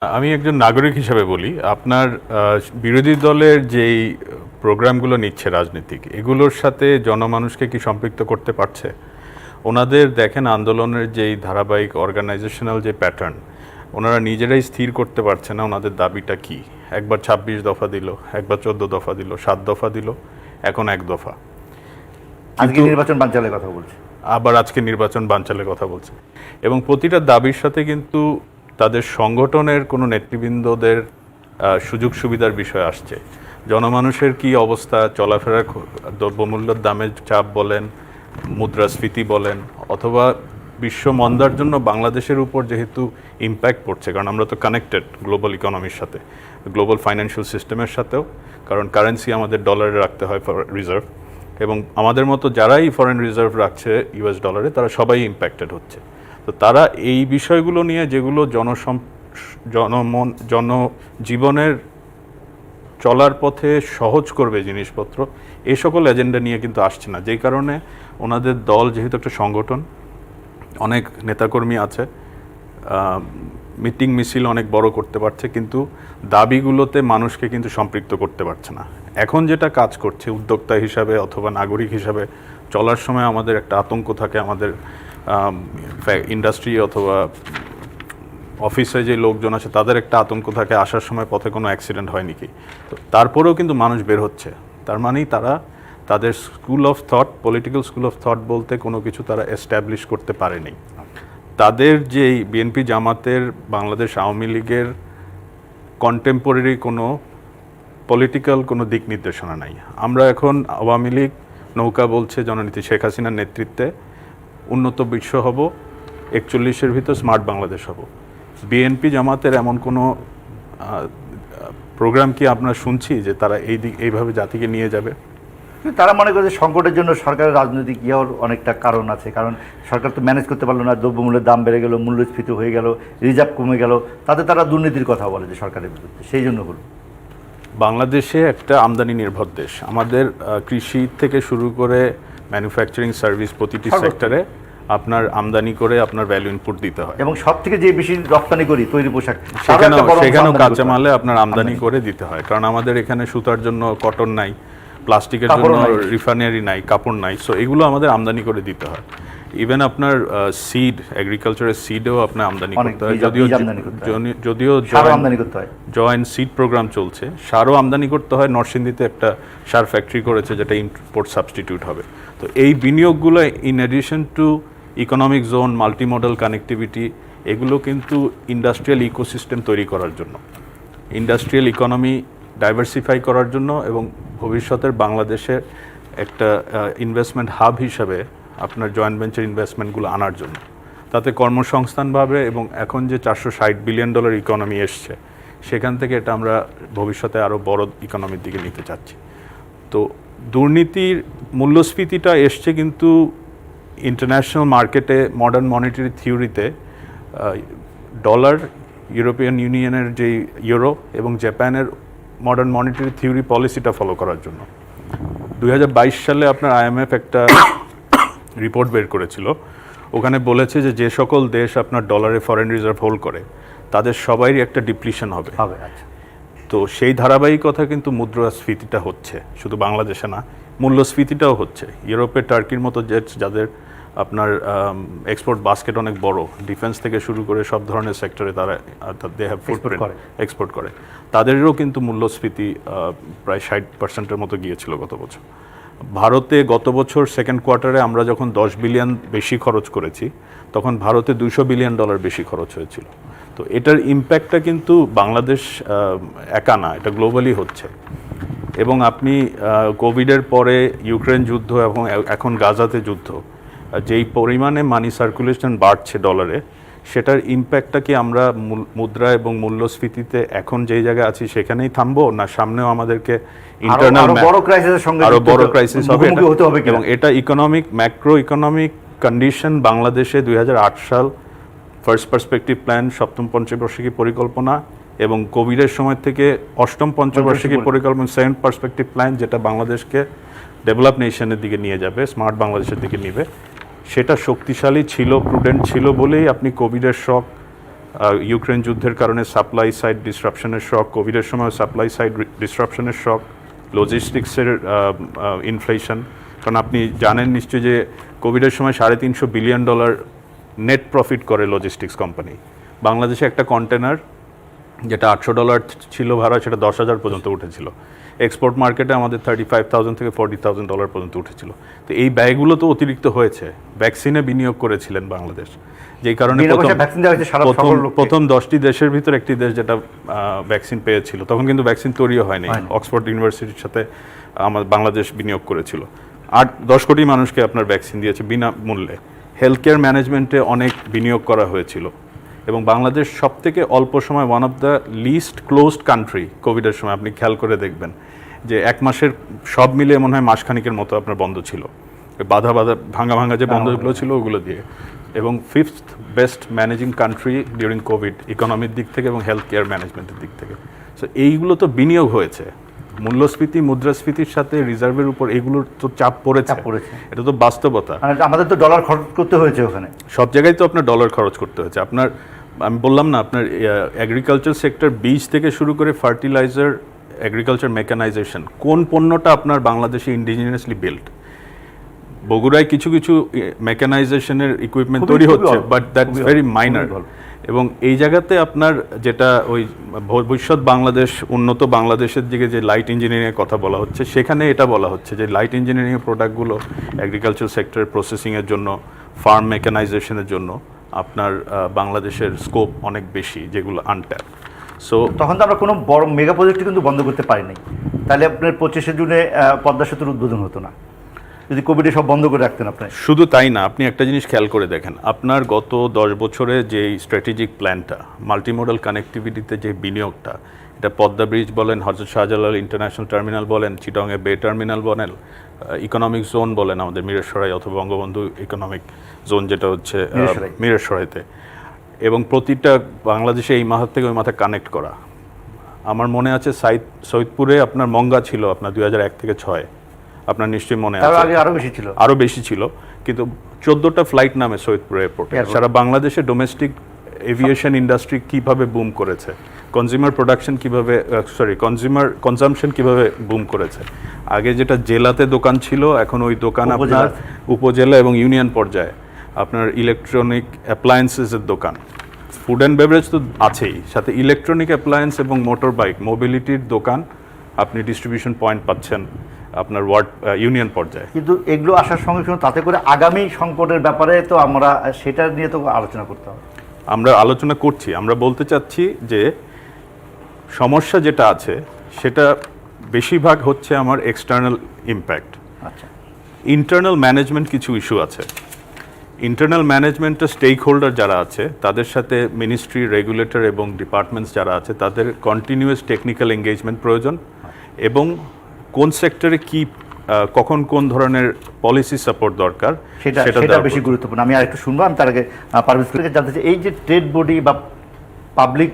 আমি একজন নাগরিক হিসেবে বলি, আপনার বিরোধী দলের যেই প্রোগ্রামগুলো নিচ্ছে রাজনীতিক, এগুলোর সাথে জনমানুষকে কি সম্পৃক্ত করতে পারছে? ওনাদের দেখেন আন্দোলনের যেই ধারাবাহিক অর্গানাইজেশনাল যে প্যাটার্ন, ওনারা নিজেরাই স্থির করতে পারছে না ওনাদের দাবিটা কি। একবার ২৬ দফা দিল, একবার ১৪ দফা দিল, ৭ দফা দিল, এখন ১ দফা। আজকে নির্বাচন বানচালের কথা বলছে, আবার আজকে নির্বাচন বানচালের কথা বলছে, এবং প্রতিটা দাবির সাথে কিন্তু তাদের সংগঠনের কোনো নেতৃবৃন্দদের সুযোগ সুবিধার বিষয় আসছে। জনমানুষের কি অবস্থা, চলাফেরার, দ্রব্যমূল্যের দামের চাপ বলেন, মুদ্রাস্ফীতি বলেন, অথবা বিশ্ব মন্দার জন্য বাংলাদেশের উপর যেহেতু ইম্প্যাক্ট পড়ছে, কারণ আমরা তো কানেক্টেড গ্লোবাল ইকোনমির সাথে, গ্লোবাল ফাইন্যান্সিয়াল সিস্টেমের সাথেও, কারণ কারেন্সি আমাদের ডলারে রাখতে হয় রিজার্ভ, এবং আমাদের মতো যারাই ফরেন রিজার্ভ রাখছে ইউএস ডলারে, তারা সবাই ইম্প্যাক্টেড হচ্ছে। তো তারা এই বিষয়গুলো নিয়ে, যেগুলো জনজীবনের চলার পথে সহজ করবে জিনিসপত্র, এই সকল এজেন্ডা নিয়ে কিন্তু আসছে না। যেই কারণে ওনাদের দল যেহেতু একটা সংগঠন, অনেক নেতাকর্মী আছে, মিটিং মিছিল অনেক বড় করতে পারছে, কিন্তু দাবিগুলোতে মানুষকে কিন্তু সম্পৃক্ত করতে পারছে না। এখন যেটা কাজ করছে উদ্যোক্তা হিসাবে অথবা নাগরিক হিসাবে চলার সময় আমাদের একটা আতঙ্ক থাকে, আমাদের ইন্ডাস্ট্রি অথবা অফিসে যে লোকজন আছে তাদের একটা আতঙ্ক থাকে, আসার সময় পথে কোনো অ্যাক্সিডেন্ট হয়নি কি। তো তারপরেও কিন্তু মানুষ বের হচ্ছে, তার মানেই তারা তাদের school of thought, political school of thought বলতে কোনো কিছু তারা এস্টাবলিশ করতে পারেনি। তাদের যেই বিএনপি জামাতের, বাংলাদেশ আওয়ামী লীগের কন্টেম্পোরারি কোনো পলিটিক্যাল কোনো দিক নির্দেশনা নাই। আমরা এখন আওয়ামী লীগ নৌকা বলছে জননীতি শেখ হাসিনার নেতৃত্বে উন্নত বিশ্ব হব, ৪১-এর ভিতর স্মার্ট বাংলাদেশ হব। বিএনপি জামাতের এমন কোনো প্রোগ্রাম কি আমরা শুনছি যে তারা এইভাবে জাতিকে নিয়ে যাবে? তারা মনে করে যে সংকটের জন্য সরকারের রাজনৈতিক ইয়ার অনেকটা কারণ আছে, কারণ সরকার তো ম্যানেজ করতে পারলো না, দ্রব্যমূল্যের দাম বেড়ে গেল, মূল্যস্ফীতি হয়ে গেল, রিজার্ভ কমে গেল, তারা দুর্নীতির কথা বলে যে সরকারের বিরুদ্ধে, সেই জন্য হলো। বাংলাদেশে একটা আমদানি নির্ভর দেশ, আমাদের কৃষি থেকে শুরু করে ম্যানুফ্যাকচারিং সার্ভিস প্রতিটি সেক্টরে আপনার আমদানি করে আপনার ভ্যালু ইনপুট দিতে হয়, এবং সব থেকে যে বেশি রপ্তানি করি তৈরি পোশাক, সেখানেও কাঁচামালে আপনার আমদানি করে দিতে হয়, কারণ আমাদের এখানে সুতার জন্য কটন নাই, প্লাস্টিকের জন্য রিফাইনারি নাই, কাপড় নাই, সো এগুলো আমাদের আমদানি করে দিতে হয়। ইভেন আপনার সিড, এগ্রিকালচারের সিডও আপনার আমদানি করতে হয়, যদিও জয়েন্ট সিড প্রোগ্রাম চলছে, সারও আমদানি করতে হয়। নরসিংদীতে একটা সার ফ্যাক্টরি করেছে যেটা ইম্পোর্ট সাবস্টিটিউট হবে। তো এই বিনিয়োগগুলো in addition to economic zone, multimodal connectivity, এগুলো কিন্তু ইন্ডাস্ট্রিয়াল ইকোসিস্টেম তৈরি করার জন্য, ইন্ডাস্ট্রিয়াল ইকোনমি ডাইভার্সিফাই করার জন্য, এবং ভবিষ্যতের বাংলাদেশের একটা ইনভেস্টমেন্ট হাব হিসাবে আপনার জয়েন্ট ভেঞ্চার ইনভেস্টমেন্টগুলো আনার জন্য, তাতে কর্মসংস্থান পাবে, এবং এখন যে $460 বিলিয়ন ইকোনমি এসছে, সেখান থেকে এটা আমরা ভবিষ্যতে আরও বড় ইকোনমির দিকে নিতে চাচ্ছি। তো দুর্নীতির, মূল্যস্ফীতিটা এসছে কিন্তু ইন্টারন্যাশনাল মার্কেটে, মডার্ন মনিটারি থিওরিতে ডলার, ইউরোপিয়ান ইউনিয়নের যেই ইউরো এবং জাপানের মডার্ন মনিটারি থিওরি পলিসিটা ফলো করার জন্য 2022 সালে আপনার আইএমএফ একটা রিপোর্ট বের করেছিল। ওখানে বলেছে যে যে সকল দেশ আপনার ডলারে ফরেন রিজার্ভ হোল্ড করে তাদের সবারই একটা ডিপ্লিশন হবে। তো সেই ধারাবাহিকতা কিন্তু মুদ্রাস্ফীতিটা হচ্ছে, শুধু বাংলাদেশে না, মূল্যস্ফীতিটাও হচ্ছে। ইউরোপে টার্কির মতো যাদের আপনার এক্সপোর্ট বাস্কেট অনেক বড়, ডিফেন্স থেকে শুরু করে সব ধরনের সেক্টরে তারা দে হ্যাভ ফুটপ্রিন্ট এক্সপোর্ট করে, তাদেরও কিন্তু মূল্যস্ফীতি প্রায় 60%-এর মতো গিয়েছিল গত বছর। ভারতে গত বছর সেকেন্ড কোয়ার্টারে আমরা যখন $10 বিলিয়ন বেশি খরচ করেছি, তখন ভারতে $200 বিলিয়ন বেশি খরচ হয়েছিল। তো এটার ইম্প্যাক্টটা কিন্তু বাংলাদেশ একা না, এটা গ্লোবালি হচ্ছে। এবং আপনি কোভিডের পরে ইউক্রেন যুদ্ধ এবং এখন গাজাতে যুদ্ধ, যেই পরিমাণে মানি সার্কুলেশন বাড়ছে ডলারে, সেটার ইম্প্যাক্টটা কি আমরা মুদ্রা এবং মূল্যস্ফীতিতে এখন যেই জায়গায় আছি সেখানেই থামবো, না সামনেও আমাদেরকে ইন্টারনাল আরো বড় ক্রাইসিস হবে? এবং এটা ইকোনমিক, ম্যাক্রো ইকোনমিক কন্ডিশন বাংলাদেশে 2008 সাল ফার্স্ট পার্সপেক্টিভ প্ল্যান, সপ্তম পঞ্চবার্ষিকী পরিকল্পনা, এবং কোভিডের সময় থেকে অষ্টম পঞ্চবার্ষিকী পরিকল্পনা, সেকেন্ড পার্সপেক্টিভ প্ল্যান, যেটা বাংলাদেশকে ডেভেলপ নেশনের দিকে নিয়ে যাবে, স্মার্ট বাংলাদেশের দিকে নিবে, সেটা শক্তিশালী ছিল, প্রুডেন্ট ছিল বলেই আপনি কোভিডের শক ইউক্রেন যুদ্ধের কারণে সাপ্লাই সাইড ডিসরাপশনের শক, কোভিডের সময় সাপ্লাই সাইড ডিসরাপশনের শক, লজিস্টিক্সের ইনফ্লেশন। কারণ আপনি জানেন নিশ্চয়ই যে কোভিডের সময় $350 বিলিয়ন নেট প্রফিট করে লজিস্টিক্স কোম্পানি। বাংলাদেশে একটা কন্টেনার যেটা $800 ছিল ভাড়া, সেটা 10,000 পর্যন্ত উঠেছিল। এক্সপোর্ট মার্কেটে আমাদের $35,000 থেকে $40,000 পর্যন্ত উঠেছিল। তো এই ব্যয়গুলো তো অতিরিক্ত হয়েছে। ভ্যাকসিনে বিনিয়োগ করেছিলেন বাংলাদেশ, যেই কারণে প্রথম 10টি দেশের ভিতর একটি দেশ যেটা ভ্যাকসিন পেয়েছিল, তখন কিন্তু ভ্যাকসিন তৈরিও হয়নি। অক্সফোর্ড ইউনিভার্সিটির সাথে আমার বাংলাদেশ বিনিয়োগ করেছিল। 8-10 কোটি মানুষকে আপনার ভ্যাকসিন দিয়েছে বিনামূল্যে। হেলথ কেয়ার ম্যানেজমেন্টে অনেক বিনিয়োগ করা হয়েছিল এবং বাংলাদেশ সবথেকে অল্প সময় one of the least closed country কোভিডের সময়। আপনি খেয়াল করে দেখবেন যে 1 মাসের সব মিলিয়ে মনে হয় মাসখানিকের মতো আপনার বন্ধ ছিল, ভাঙা যে বন্ধগুলো ছিল ওগুলো দিয়ে। এবং 5th best managing country during COVID, ইকোনমির দিক থেকে এবং হেলথ কেয়ার ম্যানেজমেন্টের দিক থেকে। সো এইগুলো তো বিনিয়োগ হয়েছে। মূল্যস্ফীতি, মুদ্রাস্ফীতির সাথে রিজার্ভের উপর এগুলোর তো চাপ পড়েছে। এটা তো বাস্তবতা। আমাদের তো ডলার খরচ করতে হয়েছে ওখানে, সব জায়গায় তো আপনার ডলার খরচ করতে হয়েছে। আপনার আমি বললাম না, আপনার এগ্রিকালচার সেক্টর, বীজ থেকে শুরু করে ফার্টিলাইজার, এগ্রিকালচার মেকানাইজেশন, কোন পণ্যটা আপনার বাংলাদেশে ইন্ডিজিনিয়াসলি বিল্ড? বগুড়ায় কিছু কিছু মেকানাইজেশনের ইকুইপমেন্ট তৈরি হচ্ছে, বাট দ্যাটস ভেরি মাইনার। এবং এই জায়গাতে আপনার যেটা ওই ভবিষ্যৎ বাংলাদেশ, উন্নত বাংলাদেশের দিকে যে লাইট ইঞ্জিনিয়ারিংয়ের কথা বলা হচ্ছে, সেখানে এটা বলা হচ্ছে যে লাইট ইঞ্জিনিয়ারিংয়ের প্রোডাক্টগুলো এগ্রিকালচার সেক্টরের প্রসেসিংয়ের জন্য, ফার্ম মেকানাইজেশনের জন্য আপনার বাংলাদেশের স্কোপ অনেক বেশি, যেগুলো আনট্যাপ। সো তখন তো আমরা কোনো বড় মেগা প্রজেক্টই কিন্তু বন্ধ করতে পারিনি। তাহলে আপনার 25শে জুনে পদ্মা সেতুর উদ্বোধন হতো না যদি কোভিডে সব বন্ধ করে রাখতেন আপনি। শুধু তাই না, আপনি একটা জিনিস খেয়াল করে দেখেন, আপনার গত 10 বছরে যে স্ট্র্যাটেজিক প্ল্যানটা, মাল্টিমোডাল কানেক্টিভিটিতে যে বিনিয়োগটা, এটা পদ্মা ব্রিজ বলেন, হযরত শাহজালাল ইন্টারন্যাশনাল টার্মিনাল বলেন, চিটংয়ে বে টার্মিনাল বলেন, ইকোনমিক জোন বলেন আমাদের মিরসরাই অথবা বঙ্গবন্ধু ইকোনমিক জোন যেটা হচ্ছে মিরসরাইতে, এবং প্রতিটা বাংলাদেশে এই মাথা থেকে ওই মাথা কানেক্ট করা। আমার মনে আছে সৈয়দপুরে আপনার মঙ্গা ছিল আপনার 2001 থেকে 6, আপনার নিশ্চয়ই মনে আছে। আরো বেশি ছিল, কিন্তু 14টা ফ্লাইট নামে সৈয়দপুর এয়ারপোর্টে। সারা বাংলাদেশে ডোমেস্টিক এভিয়েশন ইন্ডাস্ট্রি কিভাবে বুম করেছে, কনজিউমার প্রোডাকশন কিভাবে, কনজিউমার কনজাম্পশন কিভাবে বুম করেছে। আগে যেটা জেলাতে দোকান ছিল, এখন ওই দোকান আপনার উপজেলা এবং ইউনিয়ন পর্যায়ে। আপনার ইলেকট্রনিক অ্যাপ্লায়েন্সেসের দোকান, ফুড অ্যান্ড বেভারেজ তো আছেই, সাথে ইলেকট্রনিক অ্যাপ্লায়েন্স এবং মোটর বাইক মোবিলিটির দোকান আপনি ডিস্ট্রিবিউশন পয়েন্ট পাচ্ছেন আপনার ওয়ার্ড ইউনিয়ন পর্যায়ে। কিন্তু এগুলো আসার সঙ্গে সঙ্গে তাতে করে আগামী সংকটের ব্যাপারে তো আমরা সেটা নিয়ে তো আলোচনা করতে হবে। আমরা আলোচনা করছি। আমরা বলতে চাচ্ছি যে সমস্যা যেটা আছে সেটা বেশিরভাগ হচ্ছে আমার এক্সটার্নাল ইম্প্যাক্ট। আচ্ছা, ইন্টারনাল ম্যানেজমেন্ট কিছু ইস্যু আছে। ইন্টারনাল ম্যানেজমেন্টের স্টেক হোল্ডার যারা আছে, তাদের সাথে মিনিস্ট্রি, রেগুলেটর এবং ডিপার্টমেন্টস যারা আছে, তাদের কন্টিনিউয়াস টেকনিক্যাল এঙ্গেজমেন্ট প্রয়োজন, এবং কোন সেক্টরে কি কখন কোন ধরনের পলিসি সাপোর্ট দরকার সেটা বেশি গুরুত্বপূর্ণ। আমি আরেকটু শুনবো। আমি তার আগে পারভেজ থেকে জানতে চাই, এই যে ট্রেড বডি বা পাবলিক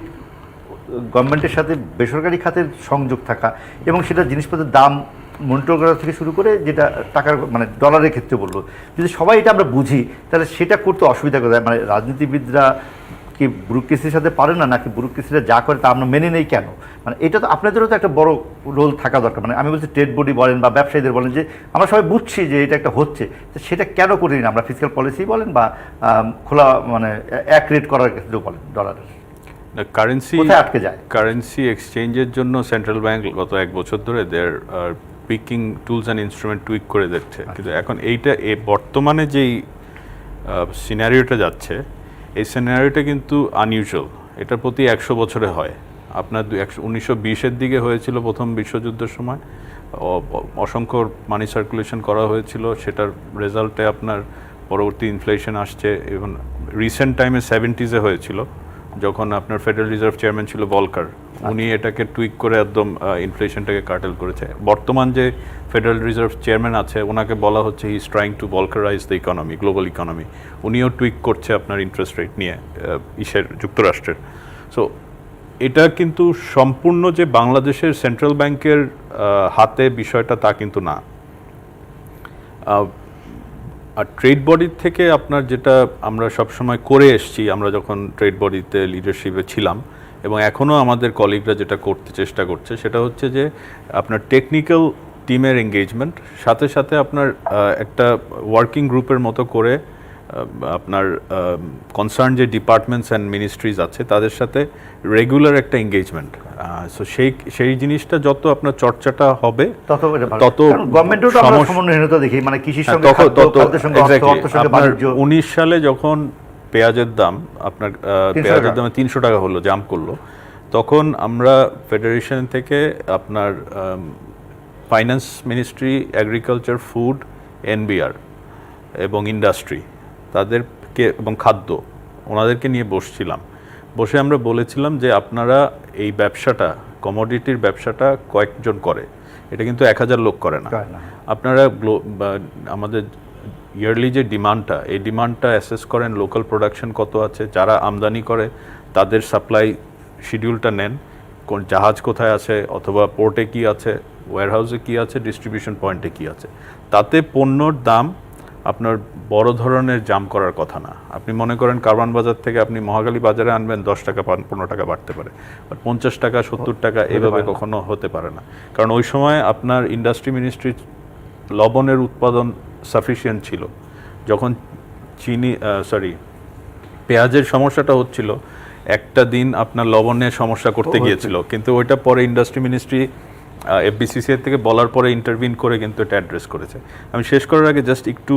গভর্নমেন্টের সাথে বেসরকারি খাতের সংযোগ থাকা এবং সেটা জিনিসপত্রের দাম মনিটর করা থেকে শুরু করে, যেটা টাকার মানে ডলারের ক্ষেত্রে বলবো, যদি সবাই এটা আমরা বুঝি তাহলে সেটা করতে অসুবিধা করে। মানে রাজনীতিবিদরা কি ব্যুরোক্রেসির সাথে পারে না, নাকি ব্যুরোক্রেসিরা যা করে তা আমরা মেনে নেই কেন? মানে এটা তো আপনাদেরও তো একটা বড় রোল থাকা দরকার। মানে আমি বলছি ট্রেড বডি বলেন বা ব্যবসায়ীদের বলেন, যে আমরা সবাই বুঝছি যে এটা একটা হচ্ছে, সেটা কেন করি না আমরা? ফিসক্যাল পলিসি বলেন বা খোলা মানে এক রেট করার ক্ষেত্রেও বলেন, ডলারের কারেন্সি কোথায় আটকে যায়? কারেন্সি এক্সচেঞ্জের জন্য সেন্ট্রাল ব্যাংক গত 1 বছর ধরে দেয়ার পিকিং টুলস অ্যান্ড ইনস্ট্রুমেন্ট টুইক করে দেখছে। কিন্তু এখন এইটা বর্তমানে যেই সিনারিওটা যাচ্ছে, এই সিনারিওটা কিন্তু আনইউজুয়াল। এটা প্রতি 100 বছরে হয়। আপনার 1920-এর দিকে হয়েছিল প্রথম বিশ্বযুদ্ধের সময়, অসংখ্য মানি সার্কুলেশন করা হয়েছিল, সেটার রেজাল্টে আপনার পরবর্তী ইনফ্লেশন আসছে। এবং রিসেন্ট টাইমে 70s-এ হয়েছিল, যখন আপনার ফেডারেল রিজার্ভ চেয়ারম্যান ছিল ভলকার, উনি এটাকে টুইক করে একদম ইনফ্লেশনটাকে কার্টেল করেছে। বর্তমান যে ফেডারেল রিজার্ভ চেয়ারম্যান আছে, ওনাকে বলা হচ্ছে he is trying to vulgarise the economy, global economy. উনিও টুইক করছে আপনার ইন্টারেস্ট রেট নিয়ে যুক্তরাষ্ট্রের। সো এটা কিন্তু সম্পূর্ণ যে বাংলাদেশের সেন্ট্রাল ব্যাংকের হাতে বিষয়টা তা কিন্তু না। আর ট্রেড বডির থেকে আপনার যেটা আমরা সবসময় করে এসেছি, আমরা যখন ট্রেড বডিতে লিডারশিপে ছিলাম এবং এখনও আমাদের কলিগরা যেটা করতে চেষ্টা করছে, সেটা হচ্ছে যে আপনার টেকনিক্যাল টিমের এঙ্গেজমেন্ট, সাথে সাথে আপনার একটা ওয়ার্কিং গ্রুপের মতো করে আপনার কনসার্ন যে ডিপার্টমেন্টস অ্যান্ড মিনিস্ট্রিজ আছে তাদের সাথে রেগুলার একটা এঙ্গেজমেন্ট। সো সেই জিনিসটা যত আপনার চর্চাটা হবে তত গভর্নমেন্টও তো আমরা সমন্বয়হীনতা দেখি, মানে কৃষির সঙ্গে খাদ্যের সঙ্গে অর্থের সঙ্গে বাণিজ্য। 19 সালে যখন পেঁয়াজের দাম আপনার পেঁয়াজের দামে 300 টাকা হলো, জাম্প করলো, তখন আমরা ফেডারেশন থেকে আপনার finance ministry, agriculture, food, NBR এবং ইন্ডাস্ট্রি তাদেরকে এবং খাদ্য, ওনাদেরকে নিয়ে বসে আমরা বলেছিলাম যে আপনারা এই ব্যবসাটা, কমোডিটির ব্যবসাটা কয়েকজন করে, এটা কিন্তু 1000 লোক করে না। আপনারা আমাদের ইয়ারলি যে ডিমান্ডটা, এই ডিমান্ডটা অ্যাসেস করেন, লোকাল প্রোডাকশন কত আছে, যারা আমদানি করে তাদের সাপ্লাই শিডিউলটা নেন, কোন জাহাজ কোথায় আছে অথবা পোর্টে কি আছে, ওয়্যারহাউসে কি আছে, ডিস্ট্রিবিউশন পয়েন্টে কি আছে, তাতে পণ্যর দাম আপনার বড় ধরনের জাম করার কথা না। আপনি মনে করেন কারওয়ান বাজার থেকে আপনি মহাখালী বাজারে আনবেন, 10 টাকা 15 টাকা বাড়তে পারে, বাট 50 টাকা 70 টাকা এভাবে কখনো হতে পারে না। কারণ ওই সময় আপনার ইন্ডাস্ট্রি মিনিস্ট্রি লবণের উৎপাদন সাফিসিয়েন্ট ছিল। যখন পেঁয়াজের সমস্যাটা হচ্ছিল, একটা দিন আপনার লবণের সমস্যা করতে গিয়েছিল, কিন্তু ওইটা পরে ইন্ডাস্ট্রি মিনিস্ট্রি এফবিসিসিআই থেকে বলার পরে ইন্টারভিন করে কিন্তু এটা অ্যাড্রেস করেছে। আমি শেষ করার আগে জাস্ট একটু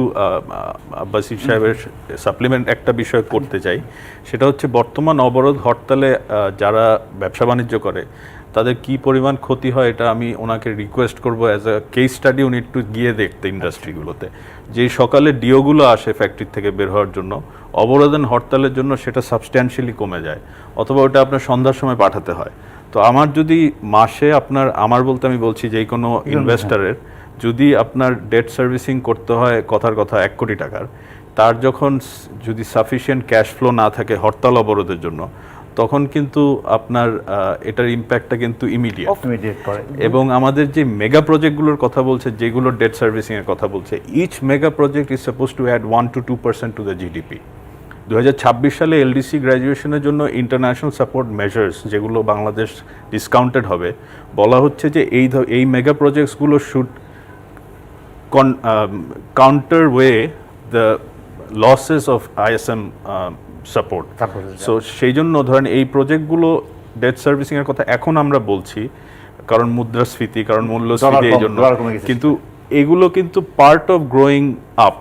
আব্বাসির সাহেবের সাপ্লিমেন্ট একটা বিষয় করতে চাই, সেটা হচ্ছে বর্তমান অবরোধ হরতালে যারা ব্যবসা বাণিজ্য করে তাদের কি পরিমাণ ক্ষতি হয়, এটা আমি ওনাকে রিকোয়েস্ট করবো অ্যাজ আ কেস স্টাডি উনি একটু গিয়ে দেখতে ইন্ডাস্ট্রিগুলোতে। যে সকালে ডিওগুলো আসে ফ্যাক্টরি থেকে বের হওয়ার জন্য, অবরোধন হরতালের জন্য সেটা সাবস্ট্যান্সিয়ালি কমে যায়, অথবা ওটা আপনার সন্ধ্যার সময় পাঠাতে হয়। তো আমার যদি মাসে আমার বলতে আমি বলছি যে কোনো ইনভেস্টারের যদি আপনার ডেট সার্ভিসিং করতে হয় কথার কথা 1 কোটি টাকার, তার যখন যদি সাফিসিয়েন্ট ক্যাশ ফ্লো না থাকে হরতাল অবরোধের জন্য, তখন কিন্তু আপনার এটার ইম্প্যাক্টটা কিন্তু ইমিডিয়েট করে। এবং আমাদের যে মেগা প্রজেক্টগুলোর কথা বলছে, যেগুলো ডেট সার্ভিসিংয়ের কথা বলছে, each mega project is suppose to add 1 to 2% to the GDP. 2026 সালে এলডিসি গ্র্যাজুয়েশনের জন্য ইন্টারন্যাশনাল সাপোর্ট মেজার্স যেগুলো বাংলাদেশ ডিসকাউন্টেড হবে, বলা হচ্ছে যে এই মেগা প্রজেক্টসগুলো should counterweigh the losses of ISM support. So সেই জন্য ধরেন এই প্রজেক্টগুলো ডেট সার্ভিসিংয়ের কথা এখন আমরা বলছি, কারণ মুদ্রাস্ফীতি, কারণ মূল্যস্ফীতি, এই জন্য, কিন্তু এগুলো কিন্তু পার্ট অফ গ্রোয়িং আপ,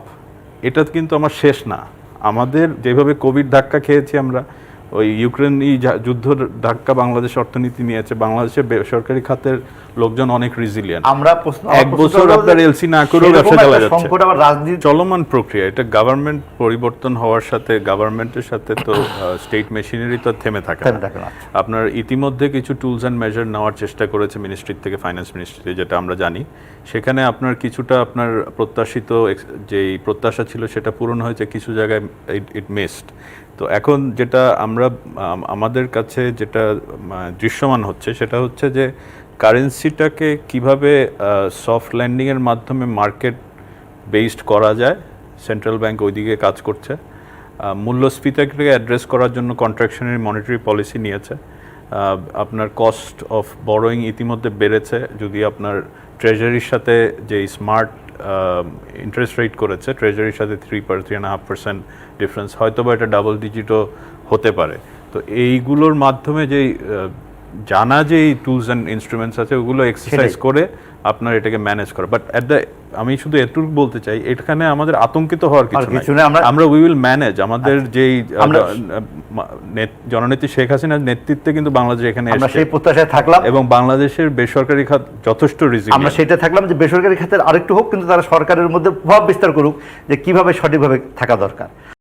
এটা কিন্তু আমার শেষ না। আমাদের যেভাবে কোভিড ধাক্কা খেয়েছি আমরা, ওই ইউক্রেন যুদ্ধ ধাক্কা বাংলাদেশ অর্থনীতি নিয়েছে, বাংলাদেশের বেসরকারি খাতের লোকজন অনেক রিজিলিয়েন্ট। আমরা 1 বছর আপনার এলসি না করেও ব্যবসা চালা যাচ্ছে, চলমান প্রক্রিয়া। এটা গভর্নমেন্ট পরিবর্তন হওয়ার সাথে, গভর্নমেন্টের সাথে তো স্টেট মেশিনারি তো থেমে থাকে না। আপনার ইতিমধ্যে কিছু টুলস অ্যান্ড মেজার নেওয়ার চেষ্টা করেছে মিনিস্ট্রি থেকে, ফাইন্যান্স মিনিস্ট্রি, যেটা আমরা জানি। সেখানে আপনার কিছুটা আপনার প্রত্যাশিত যেই প্রত্যাশা ছিল সেটা পূরণ হয়েছে, কিছু জায়গায় ইট মিসড। তো এখন যেটা আমাদের কাছে যেটা দৃশ্যমান হচ্ছে, সেটা হচ্ছে যে কারেন্সিটাকে কিভাবে সফট ল্যান্ডিংয়ের মাধ্যমে মার্কেট বেসড করা যায়, সেন্ট্রাল ব্যাংক ওইদিকে কাজ করছে। মূল্যস্ফীতিকে অ্যাড্রেস করার জন্য কন্ট্রাকশনারি মনিটারি পলিসি নিয়েছে। আপনার কস্ট অফ বরোয়িং ইতিমধ্যে বেড়েছে, যদি আপনার ট্রেজারির সাথে যে স্মার্ট ইন্টারেস্ট রেট করেছে, ট্রেজারির সাথে 3.5% ডিফারেন্স, হয়তো বা এটা ডাবল ডিজিটও হতে পারে। তো এইগুলোর মাধ্যমে যেই জানা যেই টুলস অ্যান্ড ইনস্ট্রুমেন্টস আছে, ওগুলো এক্সারসাইজ করে আপনার এটাকে ম্যানেজ করা। বাট আমি শুধু এটুকু বলতে চাই, এখানে আমাদের আতঙ্কিত হওয়ার কিছু নেই। আমরা উই উইল ম্যানেজ। আমাদের যেই জননেত্রী শেখ হাসিনার নেতৃত্বে কিন্তু বাংলাদেশ এখানে এসেছে, সেই প্রত্যাশায় থাকলাম, এবং বাংলাদেশের বেসরকারি খাত যথেষ্ট রিজিলিয়েন্ট। আমরা সেটা থাকলাম যে বেসরকারি খাতের আরেকটু হোক, কিন্তু তারা সরকারের মধ্যে প্রভাব বিস্তার করুক যে কিভাবে সঠিকভাবে থাকা দরকার।